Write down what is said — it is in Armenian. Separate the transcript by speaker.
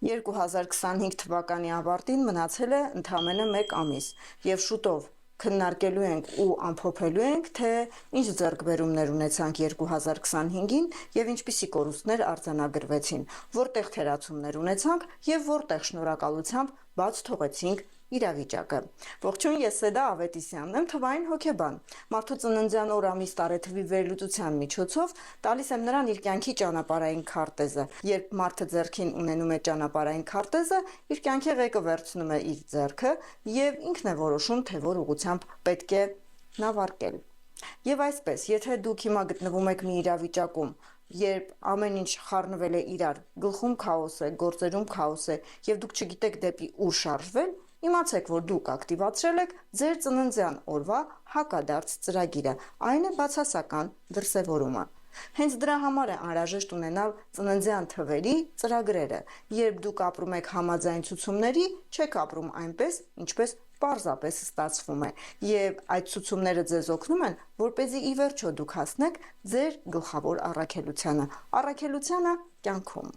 Speaker 1: 2025 թվականի ավարտին մնացել է ընդամենը 1 ամիս, եւ շուտով քննարկելու ենք ու ամփոփելու ենք, թե ինչ ձեռքբերումներ ունեցանք 2025-ին եւ ինչպիսի կորուստներ արձանագրվեցին, որտեղ թերացումներ ունեցանք եւ որտեղ շնորհակալությամբ բաց թողեցինք իրավիճակը։ Ողջույն, ես Սեդա Ավետիսյանն եմ, թվային հոգեբան։ Մարդու ծննդյան օր ամիս տարեթվի վերլուծության միջոցով տալիս եմ նրան իր կյանքի ճանապարհային քարտեզը։ Երբ մարդը ձեռքին ունենում է ճանապարհային քարտեզը, իր կյանքի ղեկը վերցնում է իր ձեռքը եւ ինքն է որոշում, թե որ ուղղությամբ պետք է նավարկել։ Եվ այսպես, եթե դուք հիմա գտնվում եք մի իրավիճակում, երբ ամեն ինչ խառնվել է իրար, գլխում քաոս է, գործերում քաոս է եւ դուք չգիտեք դեպի ուր շարժվել, իմացեք, որ դուք ակտիվացրել եք ձեր ծննդյան օրվա հակադարձ ծրագիրը, այն է բացասական դրսևորումը։ Հենց դրա համար է անհրաժեշտ ունենալ ծննդյան թվերի ծրագրերը։ Երբ դուք ապրում եք համաձայն ցուցումների, չեք ապրում այնպես, ինչպես պարզապես ստացվում է։ Եվ այդ ցուցումները ձեզ օգնում են, որպեսզի ի վերջո դուք հասնեք ձեր գլխավոր առաքելությանը կյանքում։